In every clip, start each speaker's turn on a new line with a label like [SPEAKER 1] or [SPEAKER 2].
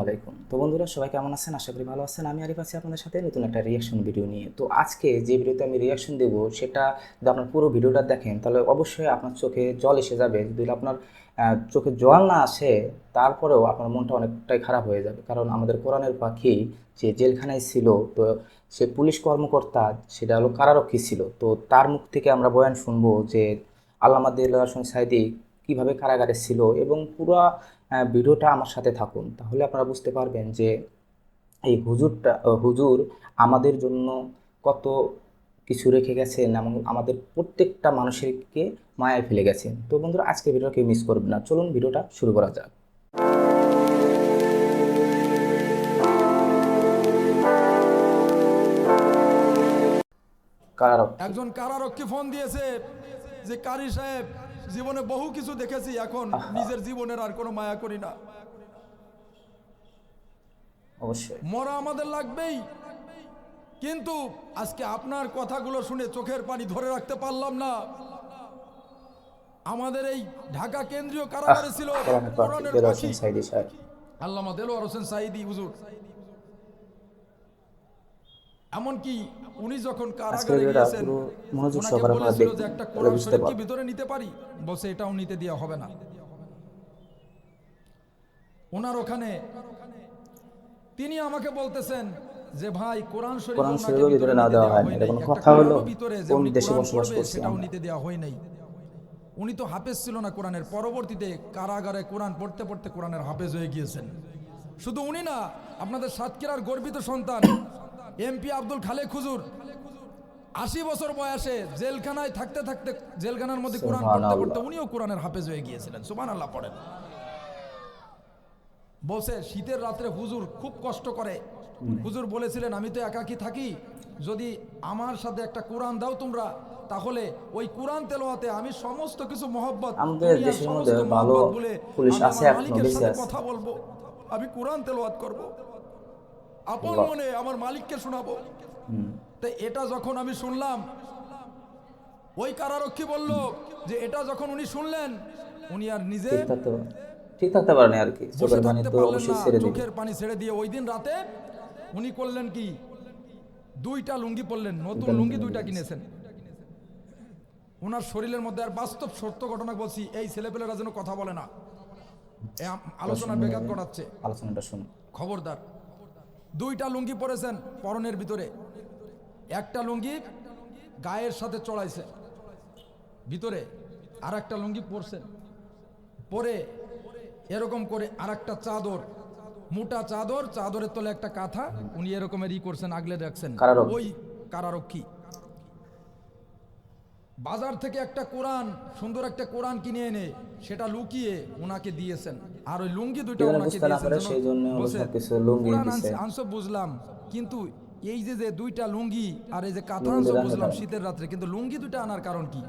[SPEAKER 1] আলাইকুম। তো বন্ধুরা সবাই কেমন আছেন? আশা করি ভালো আছেন। আমি আরিফ আছি আপনাদের সাথে নতুন একটা রিঅ্যাকশন ভিডিও নিয়ে। তো আজকে যে ভিডিওতে আমি রিঅ্যাকশন দেব সেটা যদি আপনার পুরো ভিডিওটা দেখেন তাহলে অবশ্যই আপনার চোখে জল এসে যাবে। যদি আপনার চোখে জল না আসে তারপরেও আপনার মনটা অনেকটাই খারাপ হয়ে যাবে। কারণ আমাদের কোরআনের পাখি যে জেলখানায় ছিল, তো সে পুলিশ কর্মকর্তা, সেটা হলো কারারক্ষী ছিল। তো তার মুখ থেকে আমরা বয়ান শুনবো যে আল্লামা দেলোয়ার হোসেন সাঈদী কীভাবে কারাগারে ছিল, এবং পুরো ভিডিওটা আমার সাথে থাকুন। তাহলে আপনারা বুঝতে পারবেন যে এই হুজুর আমাদের জন্য কত কিছু রেখে গেছেন এবং আমাদের প্রত্যেকটা মানুষকে মায়ায় ফেলে গেছেন। তো বন্ধুরা আজকে ভিডিওকে মিস করবেন না, চলুন ভিডিওটা শুরু করা যাক।
[SPEAKER 2] একজন কারারক্ষী ফোন দিয়েছে যে কারি সাহেব, জীবনে বহু কিছু দেখেছি, এখন নিজের জীবনের আর কোনো মায়া করি না,
[SPEAKER 1] অবশ্যই
[SPEAKER 2] মরা আমাদের লাগবেই। কিন্তু আজকে আপনার কথাগুলো শুনে চোখের পানি ধরে রাখতে পারলাম না। আমাদের এই ঢাকা কেন্দ্রীয় কারাগারে ছিল কোরআনের পাখি আল্লামা দেলোয়ার হোসেন সাঈদী হুজুর। এমনকি উনি যখন কারাগারে গিয়েছেন ওনাকে বলেছিল যে একটা কোরআন শরীফ কি ভিতরে নিতে পারি, বলছে এটাও নিতে দেওয়া হবে না। ওনার ওখানে তিনি আমাকে বলতেছেন যে ভাই কোরআন শরীফ ওনাকে ভিতরে না দেওয়া হয় নাই, একটা কোরআনও ভিতরে যে উনি কোরআন পড়বে সেটাও নিতে দেওয়া হয় নাই। উনি তো হাফেজ ছিল না কোরআনের, পরবর্তীতে কারাগারে কোরআন পড়তে পড়তে কোরআনের হাফেজ হয়ে গিয়েছেন। শুধু উনি না, আপনাদের সাতক্ষীরার গর্বিত সন্তান এমপি আব্দুল খালেক হুজুর ৮০ বছর বয়সে জেলখানায় থাকতে থাকতে জেলখানার মধ্যে কোরআন পড়তে পড়তে উনিও কোরআনের হাফেজ হয়ে গিয়েছিলেন। সুবহানাল্লাহ পড়েন। বলছে শীতের রাত্রে হুজুর খুব কষ্ট করে। হুজুর বলেছিলেন আমি তো একাকী থাকি, যদি আমার সাথে একটা কোরআন দাও তোমরা, তাহলে ওই কোরআন তেলাওয়াতে আমি সমস্ত কিছু মহব্বত, দুনিয়ার সমস্ত মহব্বত বলে আমি আমার মালিকের সাথে কথা বলবো, আমি কোরআন তেলাওয়াত করব, আপন মনে আমার মালিককে শোনাবো। তো এটা যখন আমি শুনলাম, ওই কারারক্ষী বলল যে এটা যখন উনি শুনলেন উনি আর নিজে
[SPEAKER 1] ঠিক থাকতে পারেন আর কি,
[SPEAKER 2] বসে থাকতে পারলেন না, চোখের পানি ছেড়ে দিয়ে ওই দিন রাতে উনি করলেন কি, দুইটা লুঙ্গি পরলেন, নতুন লুঙ্গি দুইটা কিনেছেন। ওনার শরীরের মধ্যে, আর বাস্তব সত্য ঘটনা বলছি, এই ছেলেপেলেরা যেন কথা বলে না, আলোচনা বেঘাত ঘটাচ্ছে,
[SPEAKER 1] আলোচনাটা শুনুন
[SPEAKER 2] খবরদার। দুইটা লুঙ্গি পরেছেন পরনের ভিতরে, একটা লুঙ্গি গায়ের সাথে চড়াইছে ভিতরে, আর একটা লুঙ্গি পরছেন, পরে এরকম করে আর একটা চাদর, মোটা চাদর, চাদরের তলে একটা কাঁথা, উনি এরকমের করছেন, আগলে রাখছেন। ওই কারারক্ষী বাজার থেকে একটা কোরআন, সুন্দর একটা কোরআন কিনে এনে সেটা লুকিয়ে ওনাকে দিয়েছেন, আর ওই লুঙ্গি দুইটা ওনাকে দিয়েছেন। কোরআন আনছো বুঝলাম, কিন্তু এই যে যে দুইটা লুঙ্গি আর এই যে কাঁথা আনছো বুঝলাম শীতের রাত্রে, কিন্তু লুঙ্গি দুইটা আনার কারণ কি?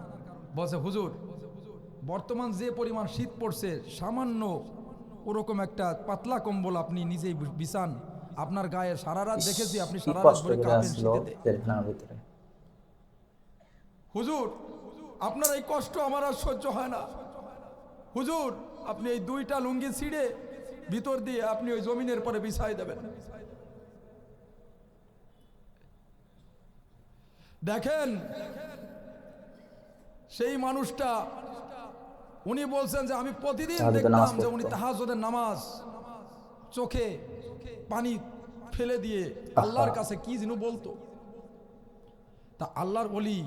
[SPEAKER 2] বলছে হুজুর বর্তমান যে পরিমাণ শীত পড়ছে, সামান্য ওরকম একটা পাতলা কম্বল আপনি নিজেই বিছান, আপনার গায়ে সারা রাত দেখেছি আপনি সারা রাত ধরে কাঁপেন শীতেতে। হুজুর আপনার এই কষ্ট আমার আর সহ্য হয় না, হুজুর আপনি এই দুইটা লুঙ্গি ছিঁড়ে ভিতর দিয়ে আপনি ওই জমিনের পরে বিছাই দেবেন। দেখেন সেই মানুষটা, উনি বলছেন যে আমি প্রতিদিন দেখতাম যে উনি তাহাজ্জুদের নামাজ চোখে পানি ফেলে দিয়ে আল্লাহর কাছে কি যেন বলতো। তা আল্লাহর ওলি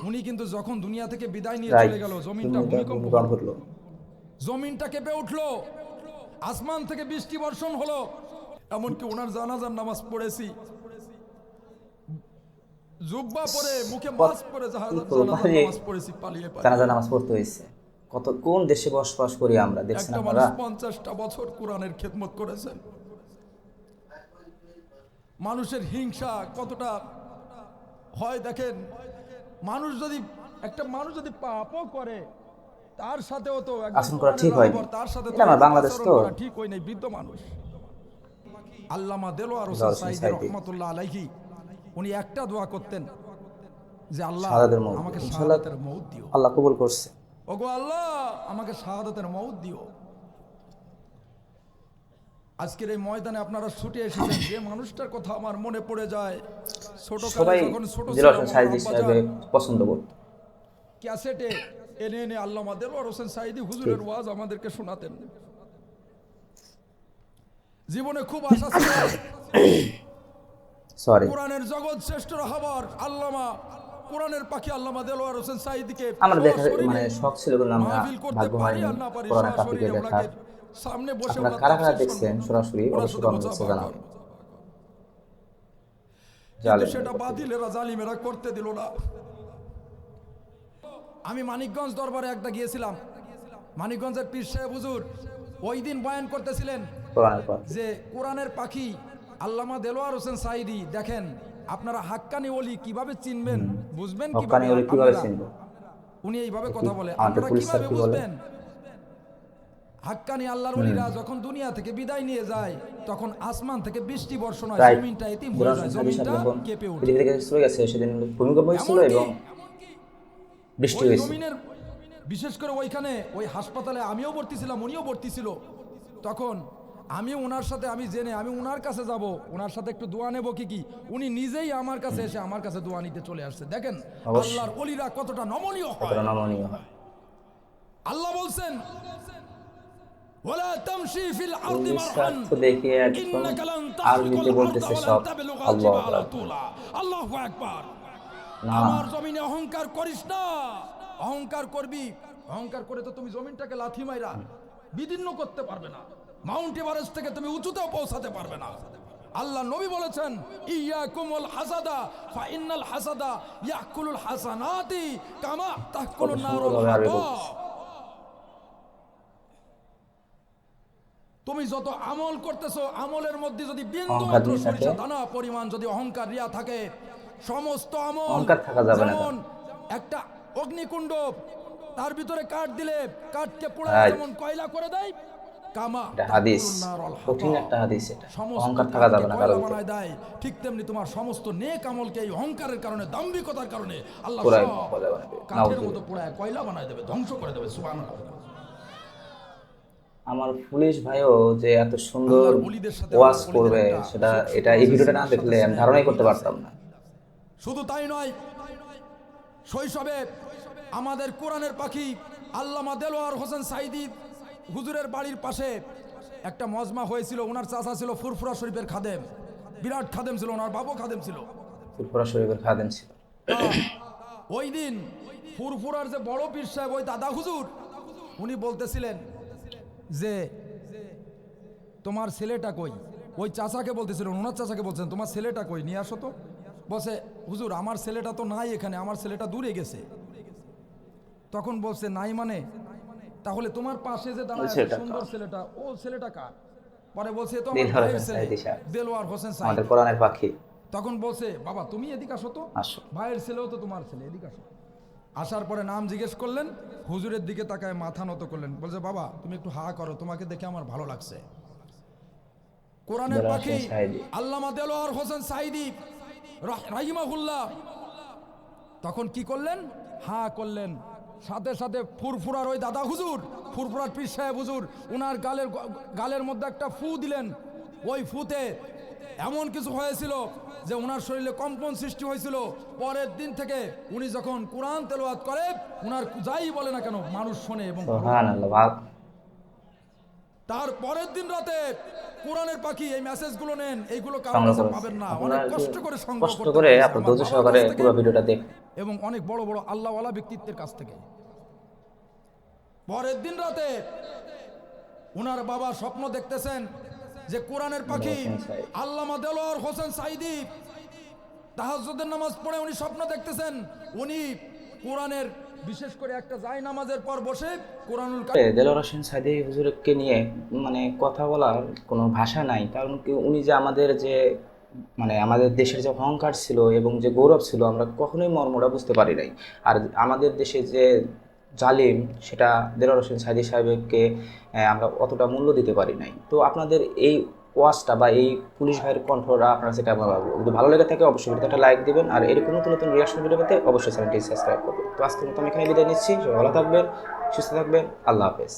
[SPEAKER 2] উনি কিন্তু যখন দুনিয়া থেকে বিদায় নিয়ে চলে গেল, জমিনটা ভূমিকম্প হলো, জমিনটা কেঁপে উঠলো, আসমান থেকে বৃষ্টি বর্ষণ হলো, এমনকি ওনার জানাজার নামাজ পড়েছি, জুব্বা পরে মুখে মাস্ক পরে জানাজার নামাজ পড়েছি, পালিয়ে
[SPEAKER 1] জানাজার নামাজ পড়তে হয়েছে। কত কোন দেশে বসবাস করি আমরা, দেখছেন আপনারা।
[SPEAKER 2] 50টা বছর কোরআনের খেদমত করেছেন। মানুষের হিংসা কতটা হয় দেখেন, মানুষ যদি একটা মানুষ যদি পাপও করে তার সাথেও তো
[SPEAKER 1] আচরণ করা ঠিক হয়,
[SPEAKER 2] তার সাথে
[SPEAKER 1] তো বাংলাদেশ তো
[SPEAKER 2] ঠিক হয় নাই, বৃদ্ধ মানুষ। আল্লামা দেলোয়ার হোসেন সাঈদী রহমাতুল্লাহ আলাইহি উনি একটা দোয়া করতেন যে আল্লাহ আমাকে শাহাদাতের মওত দিও,
[SPEAKER 1] আল্লাহ কবুল করছে,
[SPEAKER 2] ওগো আল্লাহ আমাকে শাহাদাতের মওত দিও। আজকের এই ময়দানে আপনারা ছুটে এসেছেন, যে মানুষটার কথা আমার মনে পড়ে যায় ছোটকালে
[SPEAKER 1] সবাই
[SPEAKER 2] যখন ছোট
[SPEAKER 1] দেলোয়ার
[SPEAKER 2] ছিলাম,
[SPEAKER 1] হোসেন
[SPEAKER 2] আমার
[SPEAKER 1] সাইদি
[SPEAKER 2] আব্বাজান
[SPEAKER 1] সাহেব পছন্দ করত।
[SPEAKER 2] ক্যাসেটে এনে এনে আল্লামা দেলোয়ার হোসেন সাইদি হুজুরের
[SPEAKER 1] ঠিক।
[SPEAKER 2] ওয়াজ আমাদেরকে শোনাতেন। জীবনে খুব আশা ছিল
[SPEAKER 1] সরি,
[SPEAKER 2] কোরআনের জগৎ শ্রেষ্ঠ হবার আল্লামা, কোরআনের পাখি আল্লামা দেলোয়ার হোসেন সাইদিকে
[SPEAKER 1] আমার দেখা
[SPEAKER 2] সশরীরে
[SPEAKER 1] শখ ছিল, কিন্তু আমরা
[SPEAKER 2] মাহফিল করতে
[SPEAKER 1] ভাগ্য
[SPEAKER 2] পারি
[SPEAKER 1] হয়নি
[SPEAKER 2] আর না পারি,
[SPEAKER 1] কোরআনের পাখিকে
[SPEAKER 2] সশরীরে
[SPEAKER 1] দেখার।
[SPEAKER 2] ওনাকে সামনে বসে
[SPEAKER 1] আপনারা
[SPEAKER 2] ওনার
[SPEAKER 1] কারা কারা
[SPEAKER 2] তাফসীর
[SPEAKER 1] দেখছেন
[SPEAKER 2] শুনবো,
[SPEAKER 1] সরাসরি
[SPEAKER 2] ওনার
[SPEAKER 1] অবশ্যই
[SPEAKER 2] সাথে
[SPEAKER 1] কমেন্ট বক্সে
[SPEAKER 2] মুসাফা
[SPEAKER 1] জানাবেন।
[SPEAKER 2] করব। কিন্তু
[SPEAKER 1] জালেম
[SPEAKER 2] সেটা বাতিলেরা, জালিমেরা করতে দিল না। আমি মানিকগঞ্জ দরবারে একটা গিয়েছিলাম, মানিকগঞ্জের পীর সাহেব হুজুর ওই দিন বয়ান করতেছিলেন
[SPEAKER 1] কোরআনের পাখি।
[SPEAKER 2] যে কোরআনের পাখি আল্লামা দেলোয়ার হোসেন সাইদি, দেখেন আপনারা হাক্কানি ওলি কিভাবে চিনবেন, বুঝবেন কিভাবে
[SPEAKER 1] হক্কানি ওলি কিভাবে
[SPEAKER 2] আপনারা?
[SPEAKER 1] চিনবো?
[SPEAKER 2] উনি এইভাবে কথা বলে,
[SPEAKER 1] আমাদের
[SPEAKER 2] আপনারা
[SPEAKER 1] পুলিশ স্যার
[SPEAKER 2] কিভাবে
[SPEAKER 1] কি বলে?
[SPEAKER 2] বুঝবেন? হাক্কানি আল্লাহর ওলিরা যখন দুনিয়া থেকে বিদায় নিয়ে যায়, তখন আসমান থেকে বৃষ্টি বর্ষণ হয়,
[SPEAKER 1] রাইট।
[SPEAKER 2] জমিনটা এতিম হয়ে
[SPEAKER 1] দেলোয়ার
[SPEAKER 2] যায়,
[SPEAKER 1] হোসেন সাইদি সাহেব
[SPEAKER 2] জমিনটা
[SPEAKER 1] যখন
[SPEAKER 2] কেঁপে ওঠে।
[SPEAKER 1] পৃথিবী থেকে চলে গেছে, সেদিন ভূমিকম্প হয়েছিল
[SPEAKER 2] এমনকি
[SPEAKER 1] এবং বৃষ্টি
[SPEAKER 2] ওই
[SPEAKER 1] হয়েছে।
[SPEAKER 2] জমিনের, বিশেষ করে ওইখানে ওই হাসপাতালে আমিও ভর্তি ছিলাম, উনিও ভর্তি ছিল। তখন আমি ওনার সাথে, আমি জেনে আমি ওনার কাছে যাব, ওনার সাথে একটু দোয়া নেব কি উনি নিজেই আমার কাছে এসে আমার কাছে দোয়া নিতে চলে আসছে। দেখেন
[SPEAKER 1] অবশ্যই।
[SPEAKER 2] আল্লাহর ওলিরা কতটা নমনীয় হয়।
[SPEAKER 1] কতটা নমনীয় হয়।
[SPEAKER 2] আল্লাহ বলছেন ওয়ালা তামশি ফিল আরদি মারহান
[SPEAKER 1] তো দেখে একদম
[SPEAKER 2] ইন্নাকা লান
[SPEAKER 1] আরবিতে
[SPEAKER 2] তাখরিকুল
[SPEAKER 1] বলতেছে
[SPEAKER 2] আরদা ওয়া
[SPEAKER 1] সব
[SPEAKER 2] লান তাবলুগাল
[SPEAKER 1] আল্লাহু
[SPEAKER 2] জিবালা
[SPEAKER 1] আকবার।
[SPEAKER 2] তুলা। আল্লাহু আকবার।
[SPEAKER 1] না
[SPEAKER 2] আমার জমিনে অহংকার করিস না। অহংকার করবি, অহংকার করে তো তুমি জমিনটাকে লাথি মাইরা বিদীর্ণ করতে পারবে না, মাউন্ট এভারেস্ট থেকে তুমি উঁচুতেও পৌঁছাতে পারবে না। আল্লাহ নবী বলেছেন ইয়াকুমুল হাসাদা ফা ইন্নাল হাসাদা ইয়াকুলুল হাসানাতি কামা তাকুলুন নারুল
[SPEAKER 1] সুন্দরভাবে আরবি
[SPEAKER 2] হাতাব।
[SPEAKER 1] বলতেছে।
[SPEAKER 2] তুমি যত আমল করতেছো, আমলের মধ্যে যদি বিন্দু
[SPEAKER 1] অহংকার
[SPEAKER 2] মাত্র
[SPEAKER 1] নিয়ে থাকে।
[SPEAKER 2] সরিষা দানা পরিমাণ যদি অহংকার রিয়া থাকে, সমস্ত আমল
[SPEAKER 1] অহংকার থাকা যাবে না।
[SPEAKER 2] যেমন একটা অগ্নিকুণ্ড, তার ভিতরে কাঠ দিলে কাঠকে পোড়ায়
[SPEAKER 1] Right.
[SPEAKER 2] যেমন কয়লা করে দেয়, কামা
[SPEAKER 1] এটা হাদিস,
[SPEAKER 2] তাকুলুন নারুল
[SPEAKER 1] কঠিন
[SPEAKER 2] হাতাব।
[SPEAKER 1] একটা হাদিস এটা।
[SPEAKER 2] সমস্ত
[SPEAKER 1] অহংকার থাকা
[SPEAKER 2] কাঠকে
[SPEAKER 1] যাবে না কারো
[SPEAKER 2] কয়লা
[SPEAKER 1] ভিতরে।
[SPEAKER 2] বানায় দেয়, ঠিক তেমনি তোমার সমস্ত নেক আমলকে এই অহংকারের কারণে, দাম্ভিকতার কারণে আল্লাহ
[SPEAKER 1] পুরাই
[SPEAKER 2] সব
[SPEAKER 1] কয়লা বানায় দেবে।
[SPEAKER 2] কাঠের
[SPEAKER 1] নাউজুবিল্লাহ।
[SPEAKER 2] মতো পোড়ায় কয়লা বানায় দেবে, ধ্বংস করে দেবে। সুবহানাল্লাহ।
[SPEAKER 1] আমার পুলিশ ভাইও যে এত সুন্দর
[SPEAKER 2] আল্লাহর ওলিদের সাথে
[SPEAKER 1] ওয়াজ
[SPEAKER 2] আল্লাহর
[SPEAKER 1] করবে,
[SPEAKER 2] ওলিদের একটা
[SPEAKER 1] সেটা
[SPEAKER 2] সুখ
[SPEAKER 1] এটা এই
[SPEAKER 2] আছে,
[SPEAKER 1] ভিডিওটা না
[SPEAKER 2] সিনার
[SPEAKER 1] দেখলে
[SPEAKER 2] সাথে
[SPEAKER 1] আমি
[SPEAKER 2] সিনার
[SPEAKER 1] ধারণাই
[SPEAKER 2] মিল
[SPEAKER 1] করতে
[SPEAKER 2] আছে।
[SPEAKER 1] পারতাম না।
[SPEAKER 2] শুধু তাই নয়, শৈশবে আমাদের কোরআনের পাখি আল্লামা দেলোয়ার হোসেন সাইদি হুজুরের বাড়ির পাশে একটা মজমা হয়েছিল। ওনার চাচা ছিল ফুরফুরা শরীফের খাদেম, বিরাট খাদেম ছিল, ওনার বাবু খাদেম ছিল।
[SPEAKER 1] ফুরফুরা শরীফের খাদেম ছিল।
[SPEAKER 2] ওই দিন ফুরফুরার যে বড় পীর সাহেব, ওই দাদা হুজুর, উনি বলতেছিলেন যে তোমার ছেলেটা কই। ওই চাচাকে বলতেছিলেন, ওনার চাচাকে বলছেন তোমার ছেলেটা কই, নিয়ে আসো তো। বলছে হুজুর আমার ছেলেটা তো নাই এখানে, আমার ছেলেটা দূরে গেছে। তখন বলছে নাই মানে, তাহলে তোমার পাশে যে দাঁড়ায় আছে
[SPEAKER 1] ছেলেটা
[SPEAKER 2] সুন্দর
[SPEAKER 1] কার?
[SPEAKER 2] ছেলেটা, ও ছেলেটা কার? পরে বলছে তো আমার
[SPEAKER 1] দেলোয়ার
[SPEAKER 2] ভাইয়ের
[SPEAKER 1] হোসেন
[SPEAKER 2] ছেলে
[SPEAKER 1] সাইদি সাহেব,
[SPEAKER 2] দেলোয়ার হোসেন
[SPEAKER 1] আমাদের
[SPEAKER 2] সাইদি।
[SPEAKER 1] কোরআনের পাখি।
[SPEAKER 2] তখন বলছে বাবা তুমি এদিকে আসো তো,
[SPEAKER 1] আসো।
[SPEAKER 2] ভাইয়ের ছেলেও তো তোমার ছেলে, এদিকে আসো। আসার পরে নাম জিজ্ঞেস করলেন, হুজুরের দিকে তাকায় মাথা নত করলেন, বলছে বাবা তুমি একটু হা করো, তোমাকে দেখে আমার ভালো লাগছে। কোরআনের
[SPEAKER 1] দেলোয়ার
[SPEAKER 2] পাখি
[SPEAKER 1] হোসেন সাইদি।
[SPEAKER 2] আল্লামা দেলোয়ার হোসেন সাইদি রাহিমাহুল্লাহ তখন কি করলেন, হা করলেন। সাথে সাথে ফুরফুরার ওই দাদা হুজুর, ফুরফুরার পীর সাহেব হুজুর, ওনার গালের মধ্যে একটা ফু দিলেন। ওই ফুতে এমন কিছু হয়েছিল যে ওনার শরীরে কম্পন সৃষ্টি হয়েছিল। পরের দিন থেকে উনি যখন কোরআন তেলাওয়াত করে, ওনার যাই বলে না কেন মানুষ শোনে এবং
[SPEAKER 1] সুবহানাল্লাহ।
[SPEAKER 2] তার পরের দিন রাতে কোরআনের পাখি এই মেসেজগুলো নেন, এইগুলো কারো
[SPEAKER 1] সংগ্রহ
[SPEAKER 2] কাছে
[SPEAKER 1] করেছে।
[SPEAKER 2] পাবেন না,
[SPEAKER 1] আপনারা
[SPEAKER 2] অনেক
[SPEAKER 1] একটু
[SPEAKER 2] কষ্ট করে সংগ্রহ
[SPEAKER 1] কষ্ট
[SPEAKER 2] করতে
[SPEAKER 1] করে
[SPEAKER 2] পেরেছি
[SPEAKER 1] আপনার
[SPEAKER 2] আমার
[SPEAKER 1] ধৈর্য
[SPEAKER 2] বাবার
[SPEAKER 1] সহকারে
[SPEAKER 2] কাছ থেকে
[SPEAKER 1] পুরো ভিডিওটা দেখ।
[SPEAKER 2] এবং অনেক বড় বড় আল্লাহওয়ালা ব্যক্তিত্বের কাছ থেকে। পরের দিন রাতে ওনার বাবা স্বপ্ন দেখতেছেন যে কোরআনের পাখি আল্লামা দেলোয়ার হোসেন সাইদি তাহাজ্জুদের নামাজ পড়ে উনি স্বপ্ন দেখতেছেন, উনি কোরআনের বিশেষ করে একটা জায় নামাজের পর বসে কোরআনুল
[SPEAKER 1] দেলোয়ার হোসেন সাইদি হুজুরকে নিয়ে মানে কথা বলার কোনো ভাষা নাই। কারণ কি উনি যে আমাদের যে মানে আমাদের দেশের যে অহংকার ছিল এবং যে গৌরব ছিল, আমরা কখনোই মর্মটা বুঝতে পারি নাই। আর আমাদের দেশে যে জালিম, সেটা দেলোয়ার হোসেন সাইদি সাহেবকে আমরা অতটা মূল্য দিতে পারি নাই। তো আপনাদের এই ওয়াজটা বা এই পুলিশ ভাইয়ের কণ্ঠটা আপনার কাছে কেমন লাগবে? যদি ভালো লেগে থাকে অবশ্যই ভিডিওটা একটা লাইক দিবেন, আর এরকম নতুন নতুন রিয়াকশন ভিডিও পেতে অবশ্যই চ্যানেলটি সাবস্ক্রাইব করবেন। তো আজকের মতো আমি এখানে বিদায় নিচ্ছি। সবাই ভালো থাকবেন, সুস্থ থাকবেন, আল্লাহ হাফেজ।